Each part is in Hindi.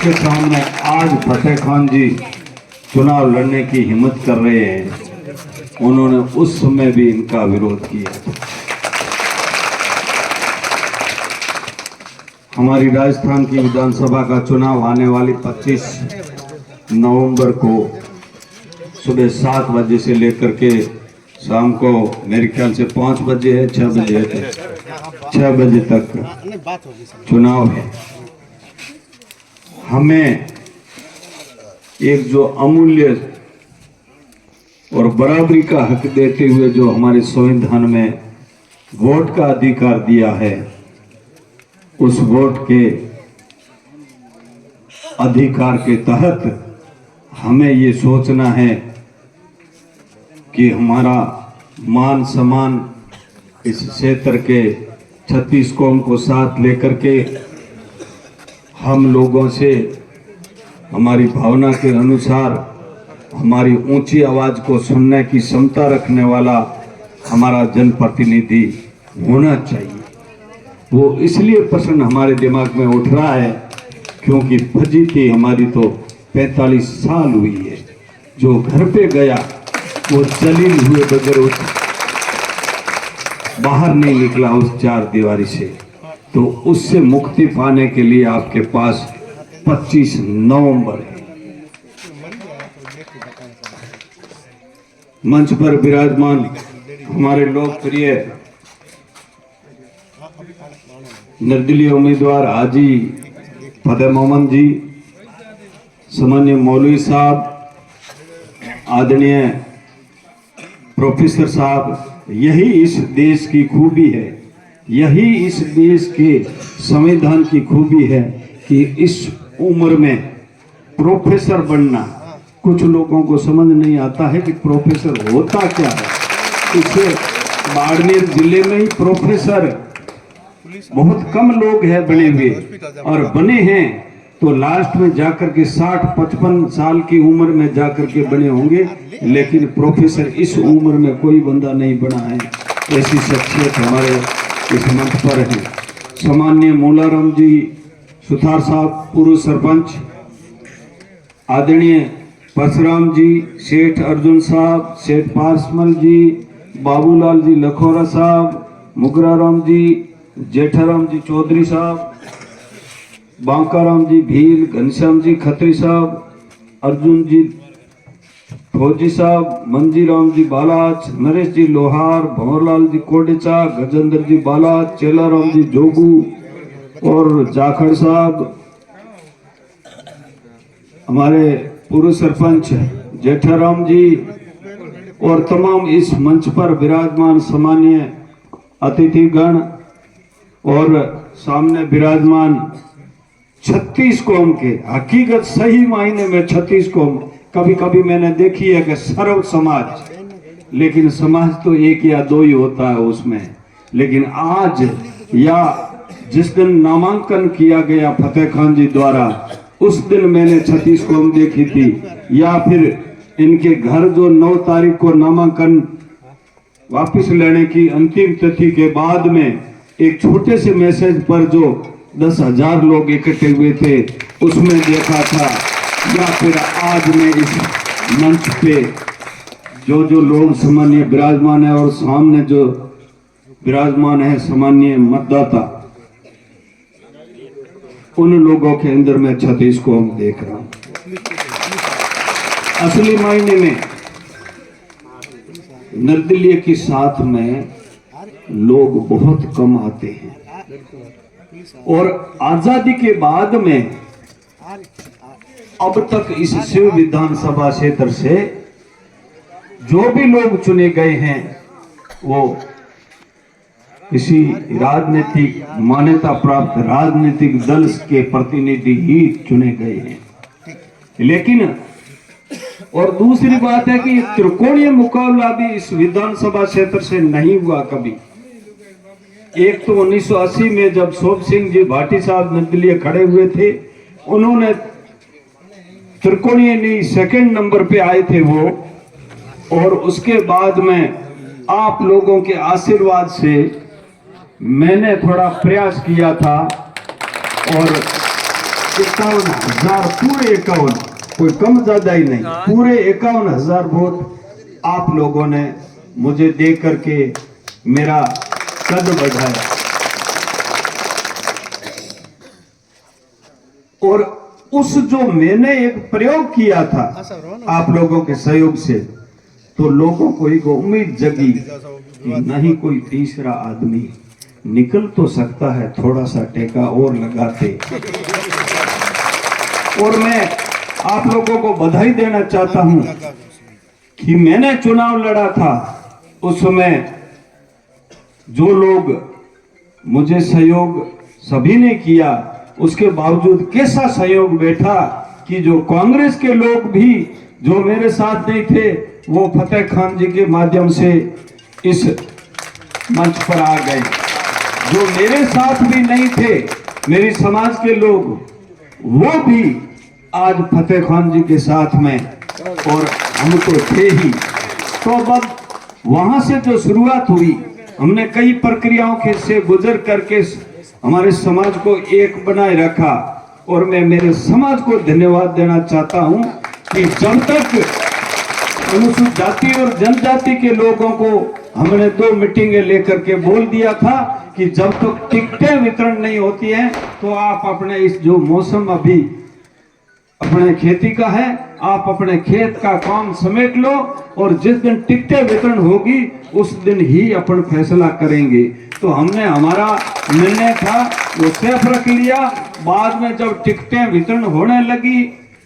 जिसके सामने आज फतेह खान जी चुनाव लड़ने की हिम्मत कर रहे हैं, उन्होंने उस समय भी इनका विरोध किया था। हमारी राजस्थान की विधानसभा का चुनाव आने वाली 25 नवंबर को सुबह 7 बजे से लेकर के शाम को मेरे ख्याल से 5 बजे है, 6 बजे है, 6 बजे तक चुनाव है। हमें एक जो अमूल्य और बराबरी का हक देते हुए जो हमारे संविधान में वोट का अधिकार दिया है, उस वोट के अधिकार के तहत हमें ये सोचना है कि हमारा मान सम्मान इस क्षेत्र के 36 कौम को साथ लेकर के हम लोगों से हमारी भावना के अनुसार हमारी ऊंची आवाज को सुनने की क्षमता रखने वाला हमारा जनप्रतिनिधि होना चाहिए। वो इसलिए प्रश्न हमारे दिमाग में उठ रहा है क्योंकि फजीती हमारी तो 45 साल हुई है। जो घर पे गया वो जलील हुए बगैर बाहर नहीं निकला उस चार दीवारी से। तो उससे मुक्ति पाने के लिए आपके पास 25 नवंबर है। मंच पर विराजमान हमारे लोकप्रिय निर्दलीय उम्मीदवार हाजी फतेह मोहम्मद जी, सम्मानीय मौलवी साहब, आदरणीय प्रोफेसर साहब, यही इस देश की खूबी है, यही इस देश के संविधान की खूबी है कि इस उम्र में प्रोफेसर बनना, कुछ लोगों को समझ नहीं आता है कि प्रोफेसर होता क्या है। इसे बाड़मेर जिले में ही प्रोफेसर बहुत कम लोग हैं बने हुए, और बने हैं तो लास्ट में जाकर के 60-55 साल की उम्र में जाकर के बने होंगे, लेकिन प्रोफेसर इस उम्र में कोई बंदा नहीं बना है। ऐसी शख्सियत हमारे इस मंच पर है। सम्मानीय मूलाराम जी सुथार साहब, पूर्व सरपंच, आदरणीय परशुराम जी, सेठ अर्जुन साहब, सेठ पासमल जी, बाबूलाल जी लखोरा साहब, मुगराराम जी, जेठाराम जी चौधरी साहब, बांकाराम जी भील, घनश्याम जी खत्री साहब, अर्जुन जी फौजी साहब, मंजीराम जी बालाच, नरेश जी लोहार, भंवरलाल जी कोडेचा, गजेंद्र जी बालाच, चेलाराम जी जोगू और जाखड़ साहब, हमारे पूर्व सरपंच जेठाराम जी और तमाम इस मंच पर विराजमान सम्मानीय अतिथिगण और सामने विराजमान 36 कौम के, हकीकत सही मायने में 36 कौम, कभी कभी मैंने देखी है कि सर्व समाज, लेकिन समाज तो एक या दो ही होता है उसमें। लेकिन आज या जिस दिन नामांकन किया गया फतेह खान जी द्वारा, उस दिन मैंने 36 कौम देखी थी, या फिर इनके घर जो 9 तारीख को नामांकन वापस लेने की अंतिम तिथि के बाद में एक छोटे से मैसेज पर जो 10,000 लोग इकट्ठे हुए थे उसमें देखा था, या फिर आज में इस मंच पे जो लोग सामान्य विराजमान है और सामने जो विराजमान है सामान्य मतदाता, उन लोगों के अंदर मैं 36 को हम देख रहा हूं। असली मायने में निर्दलीय के साथ में लोग बहुत कम आते हैं, और आजादी के बाद में अब तक इस शिव विधानसभा क्षेत्र से जो भी लोग चुने गए हैं वो किसी राजनीतिक मान्यता प्राप्त राजनीतिक दल के प्रतिनिधि ही चुने गए हैं। लेकिन और दूसरी बात है कि त्रिकोणीय मुकाबला भी इस विधानसभा क्षेत्र से नहीं हुआ कभी। एक तो 1980 में जब शोभ सिंह जी भाटी साहब निर्दलीय खड़े हुए थे, उन्होंने त्रिकोणीय नहीं सेकंड नंबर पे आए थे वो, और उसके बाद में आप लोगों के आशीर्वाद से मैंने थोड़ा प्रयास किया था और 51,000, पूरे 51, कोई कम ज्यादा ही नहीं, पूरे 51,000 वोट आप लोगों ने मुझे दे करके मेरा कद बढ़ाया। और उस जो मैंने एक प्रयोग किया था आप लोगों के सहयोग से, तो लोगों को एक उम्मीद जगी कि नहीं कोई तीसरा आदमी निकल तो सकता है, थोड़ा सा टेका और लगाते। और मैं आप लोगों को बधाई देना चाहता हूं कि मैंने चुनाव लड़ा था उस समय जो लोग मुझे सहयोग सभी ने किया, उसके बावजूद कैसा सहयोग बैठा कि जो कांग्रेस के लोग भी जो मेरे साथ नहीं थे वो फतेह खान जी के माध्यम से इस मंच पर आ गए। जो मेरे साथ भी नहीं थे, मेरी समाज के लोग, वो भी आज फतेह खान जी के साथ में, और हम तो थे ही। तो अब वहां से जो शुरुआत हुई, हमने कई प्रक्रियाओं के से गुजर करके हमारे समाज को एक बनाए रखा। और मैं मेरे समाज को धन्यवाद देना चाहता हूं कि जब तक अनुसूचित जाति और जनजाति के लोगों को हमने 2 मीटिंगें लेकर के बोल दिया था कि जब तक टिकटें वितरण नहीं होती हैं तो आप अपने इस जो मौसम अभी अपने खेती का है, आप अपने खेत का काम समेट लो, और जिस दिन टिकटें वितरण होगी उस दिन ही अपन फैसला करेंगे। तो हमने हमारा निर्णय था वो सेफ रख लिया। बाद में जब टिकटें वितरण होने लगी,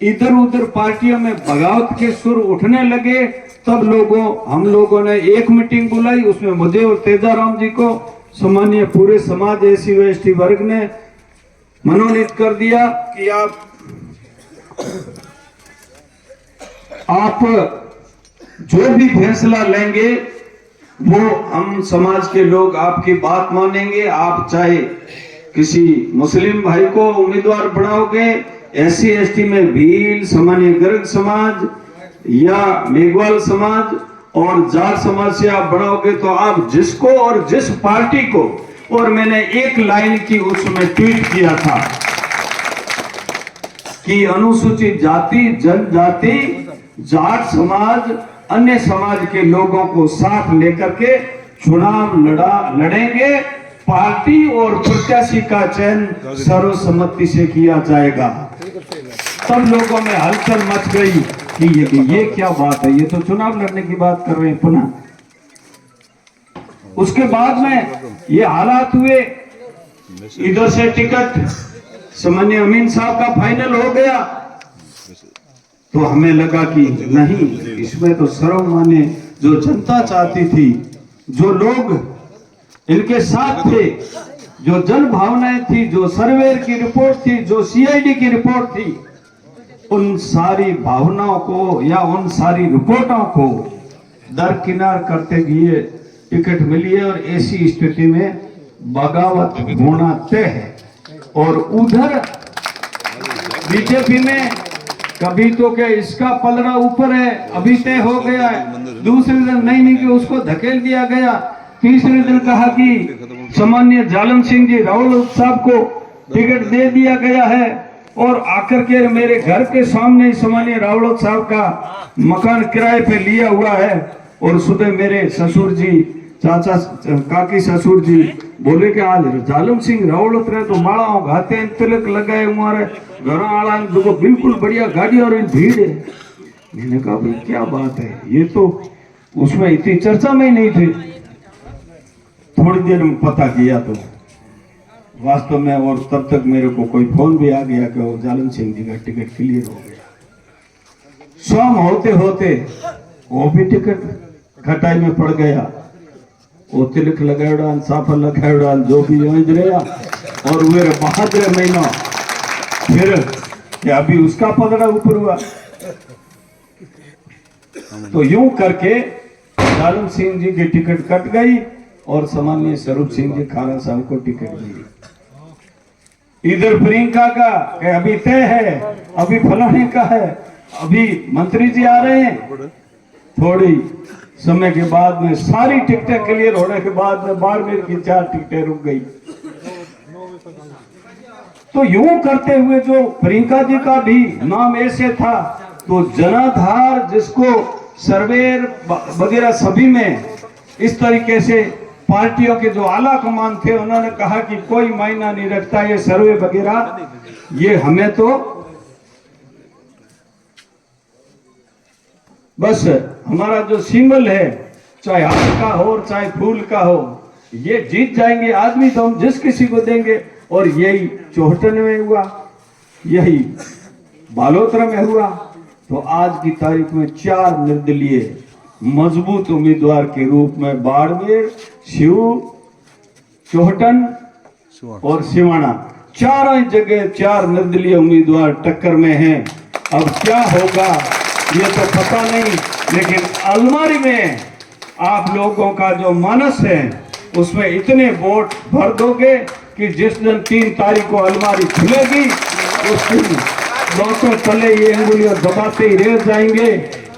इधर उधर पार्टियों में बगावत के सुर उठने लगे, तब हम लोगों ने एक मीटिंग बुलाई। उसमें मुझे और तेजाराम जी को सामान्य पूरे समाज एससी व एसटी वर्ग ने मनोनीत कर दिया कि आप जो भी फैसला लेंगे वो हम समाज के लोग आपकी बात मानेंगे। आप चाहे किसी मुस्लिम भाई को उम्मीदवार बनाओगे, एससी एसटी में भील, सामान्य गर्ग समाज या मेघवाल समाज और जाट समाज से आप बनाओगे, तो आप जिसको और जिस पार्टी को, और मैंने एक लाइन की उसमें ट्वीट किया था कि अनुसूचित जाति, जनजाति, जाट समाज, अन्य समाज के लोगों को साथ लेकर के चुनाव लड़ेंगे। पार्टी और प्रत्याशी का चयन सर्वसम्मति से किया जाएगा। तब लोगों में हलचल मच गई कि ये क्या बात है, ये तो चुनाव लड़ने की बात कर रहे हैं पुनः। उसके बाद में ये हालात हुए, इधर से टिकट सामान्य अमीन साहब का फाइनल हो गया, तो हमें लगा कि नहीं, इसमें तो सर्वमान्य जो जनता चाहती थी, जो लोग इनके साथ थे, जो जन भावनाएं थी, जो सर्वे की रिपोर्ट थी, जो सीआईडी की रिपोर्ट थी, उन सारी भावनाओं को या उन सारी रिपोर्टों को दरकिनार करते हुए टिकट मिली है। और ऐसी स्थिति में बगावत होना तय है। और उधर बीजेपी में कभी तो क्या इसका पलड़ा ऊपर है, अभी तय हो गया है, दूसरे दिन नहीं कि उसको धकेल दिया गया, तीसरे दिन कहा कि सामान्य जालम सिंह जी रावल साहब को टिकट दे दिया गया है। और आकर के मेरे घर के सामने सामान्य रावल साहब का मकान किराए पे लिया हुआ है। और सुबह मेरे ससुर जी, चाचा काकी ससुर जी बोले कि आज जालम सिंह रावल रहे तो माड़ा घाते हैं, तिलक लगाए हमारे घर आला जो बिल्कुल बढ़िया गाड़ी और भीड़ है। मैंने कहा भाई क्या बात है, ये तो उसमें इतनी चर्चा में ही नहीं थे। थोड़ी देर में पता किया तो वास्तव में, और तब तक मेरे को कोई फोन भी आ गया कि वो जालम सिंह जी का टिकट क्लियर हो गया। शाम होते होते वो भी टिकट खटाई में पड़ गया। वो तिलक लगाया, साफा लगाया, जो भी रहा, और वे बहादुर महीना फिर क्या अभी उसका पलड़ा ऊपर हुआ। तो यूं करके जालम सिंह जी की टिकट कट गई और सामान्य स्वरूप सिंह जी खारा साहब को टिकट मिली। इधर प्रियंका का अभी तय है, अभी फलाने का है, अभी मंत्री जी आ रहे हैं। थोड़ी समय के बाद में सारी टिकटें क्लियर होने के बाद में बाड़मेर की 4 टिकटें रुक गई। तो यूं करते हुए जो प्रियंका जी का भी नाम ऐसे था, तो जनाधार जिसको सर्वेर वगैरह सभी में इस तरीके से पार्टियों के जो आला कमान थे उन्होंने कहा कि कोई मायना नहीं रखता ये सर्वे वगैरह, ये हमें तो बस हमारा जो सिंबल है, चाहे हाथ का हो और चाहे फूल का हो, ये जीत जाएंगे आदमी तो हम जिस किसी को देंगे। और यही चौहटन में हुआ, यही बालोतरा में हुआ। तो आज की तारीख में 4 निर्दलीय मजबूत उम्मीदवार के रूप में बाड़मेर, शिव, चौहटन और सिवाना, चारों जगह 4 निर्दलीय उम्मीदवार टक्कर में हैं। अब क्या होगा ये तो पता नहीं, लेकिन अलमारी में आप लोगों का जो मानस है उसमें इतने वोट भर दोगे कि जिस दिन 3 तारीख को अलमारी खुलेगी उस दिन दोनों तले ये अंगुलियां दबाते ही रह जाएंगे।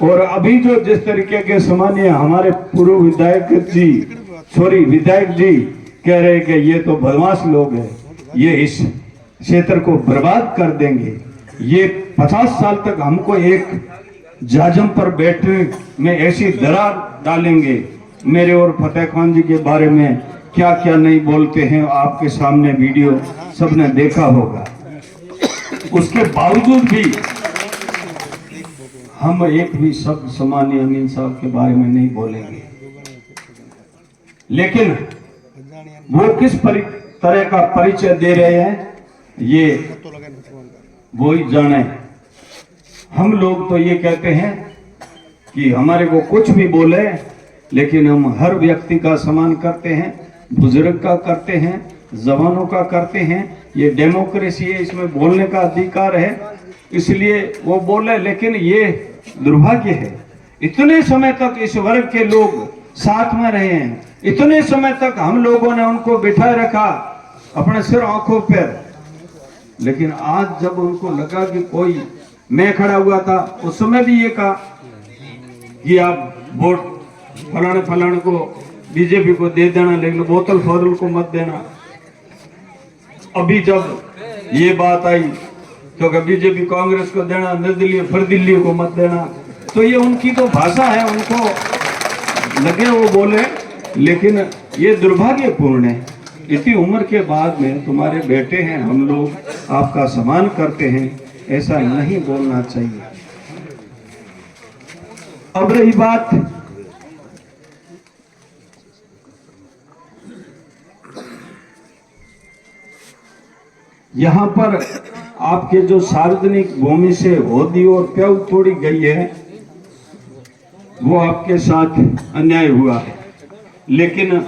और अभी जो जिस तरीके के सामान्य हमारे पूर्व विधायक जी कह रहे कि ये तो बदमाश लोग हैं, ये इस क्षेत्र को बर्बाद कर देंगे, ये 50 साल तक हमको एक जाजम पर बैठने में ऐसी दरार डालेंगे। मेरे और फतेह खान जी के बारे में क्या क्या नहीं बोलते हैं, आपके सामने वीडियो सबने देखा होगा। उसके बावजूद भी हम एक भी शब्द सामान्य अमीन साहब के बारे में नहीं बोलेंगे, लेकिन वो किस तरह का परिचय दे रहे हैं ये वो ही जाने। हम लोग तो ये कहते हैं कि हमारे को कुछ भी बोले, लेकिन हम हर व्यक्ति का सम्मान करते हैं, बुजुर्ग का करते हैं, जवानों का करते हैं। ये डेमोक्रेसी है, इसमें बोलने का अधिकार है, इसलिए वो बोले। लेकिन ये दुर्भाग्य है, इतने समय तक इस वर्ग के लोग साथ में रहे हैं, इतने समय तक हम लोगों ने उनको बिठाए रखा अपने सिर आंखों पर, लेकिन आज जब उनको लगा कि कोई, मैं खड़ा हुआ था उस समय भी ये कहा कि आप वोट फलाने फलाने को बीजेपी को दे देना, लेकिन बोतल फौजल को मत देना। अभी जब ये बात आई तो बीजेपी कांग्रेस को देना, निर्दलीय फिर दिल्ली को मत देना। तो ये उनकी तो भाषा है, उनको लगे वो बोले, लेकिन ये दुर्भाग्यपूर्ण है। इतनी उम्र के बाद में तुम्हारे बेटे हैं, हम लोग आपका सम्मान करते हैं, ऐसा नहीं बोलना चाहिए। अब रही बात यहाँ पर आपके जो सार्वजनिक भूमि से होदी और प्याऊ तोड़ी गई है, वो आपके साथ अन्याय हुआ है, लेकिन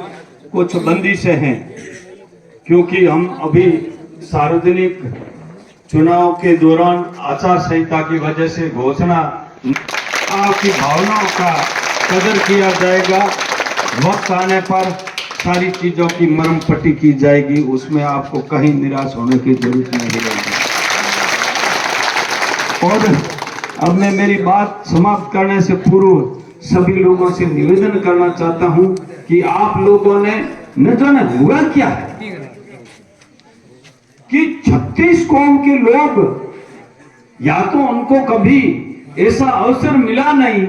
कुछ बंदिशें हैं, क्योंकि हम अभी सार्वजनिक चुनाव के दौरान आचार संहिता की वजह से घोषणा, आपकी भावनाओं का कदर किया जाएगा, वक्त आने पर सारी चीजों की मरम पट्टी की जाएगी, उसमें आपको कहीं निराश होने की जरूरत नहीं रहेगी। और अब मैं मेरी बात समाप्त करने से पूर्व सभी लोगों से निवेदन करना चाहता हूं कि आप लोगों ने न जाने हुआ क्या है कि 36 कौम के लोग, या तो उनको कभी ऐसा अवसर मिला नहीं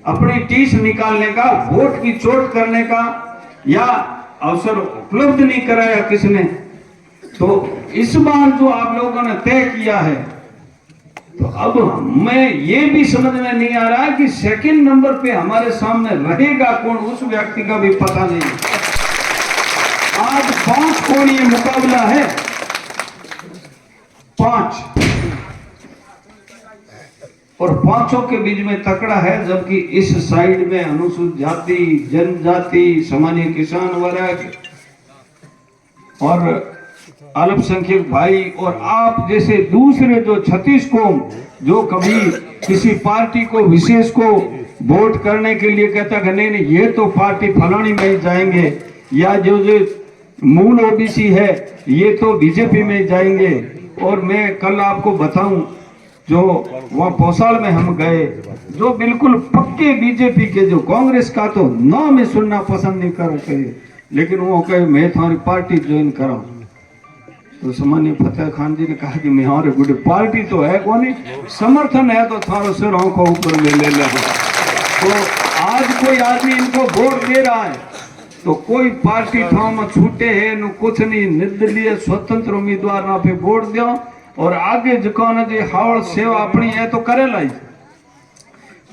अपनी टीस निकालने का, वोट की चोट करने का, या अवसर उपलब्ध नहीं कराया किसने। तो इस बार जो आप लोगों ने तय किया है, तो अब मैं ये भी समझ में नहीं आ रहा है कि सेकंड नंबर पे हमारे सामने रहेगा कौन, उस व्यक्ति का भी पता नहीं। आज 5 कोणीय मुकाबला है, 5, और 5 के बीच में तकड़ा है, जबकि इस साइड में अनुसूचित जाति, जनजाति, सामान्य किसान वर्ग और अल्पसंख्यक भाई और आप जैसे दूसरे जो 36 कौम, जो कभी किसी पार्टी को विशेष को वोट करने के लिए कहता कि नहीं नहीं ये तो पार्टी फलानी में ही जाएंगे, या जो मूल ओबीसी है ये तो बीजेपी में जाएंगे। और मैं कल आपको बताऊं, जो वहाँ पौसाल में हम गए, जो बिल्कुल पक्के बीजेपी के, जो कांग्रेस का तो नाम में सुनना पसंद नहीं करते, लेकिन वो कहे मैं तुम्हारी पार्टी ज्वाइन कराऊं। तो सामान्य फतेह खान जी ने कहा कि हमारे गुड पार्टी तो है कौन, समर्थन है तो थारो सिर आंखों ऊपर में ले ले। तो आज कोई आदमी इनको वोट दे रहा है तो कोई पार्टी ठाव में छूटे है न कुछ नहीं, निर्दलीय स्वतंत्र उम्मीदवार ना पे वोट दो और आगे जो ने जो हावड़ सेवा अपनी है तो करे लाई।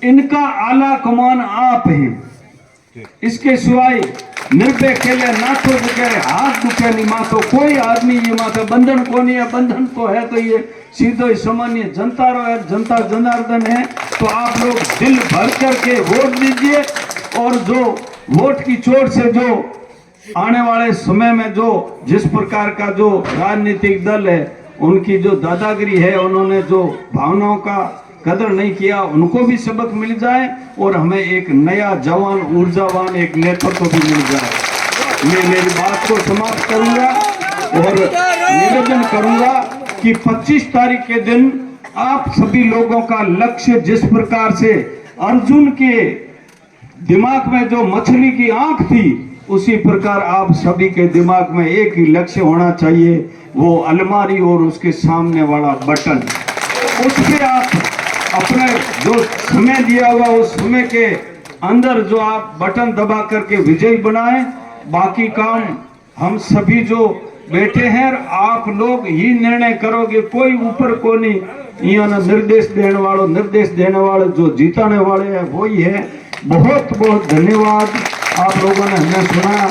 इनका आला कमान आप है, इसके सिवाय निर्भय खेले ना तो दुखे हाथ दुखे नहीं मातो कोई आदमी ये माता बंधन को नहीं है। बंधन तो है तो ये सीधो ही सामान्य जनता रो है, जनता जनार्दन है। तो आप लोग दिल भर करके वोट दीजिए और जो वोट की चोट से जो आने वाले समय में जो जिस प्रकार का जो राजनीतिक दल है उनकी जो दादागिरी है, उन्होंने जो भावनाओं का कदर नहीं किया, उनको भी सबक मिल जाए और हमें एक नया जवान ऊर्जावान एक नेतृत्व भी मिल जाए। मैं मेरी बात को समाप्त करूंगा और निवेदन करूंगा कि 25 तारीख के दिन आप सभी लोगों का लक्ष्य जिस प्रकार से अर्जुन के दिमाग में जो मछली की आंख थी उसी प्रकार आप सभी के दिमाग में एक ही लक्ष्य होना चाहिए, वो अलमारी और उसके सामने वाला बटन। उस पे आप अपने जो समय दिया हुआ उस समय के अंदर जो आप बटन दबा करके विजयी बनाएं। बाकी काम हम सभी जो बैठे हैं आप लोग ही निर्णय करोगे, कोई ऊपर को नहीं। यहाँ निर्देश देने वाले जो जीताने वाले हैं वही है। बहुत बहुत धन्यवाद, आप लोगों ने हमें सुना।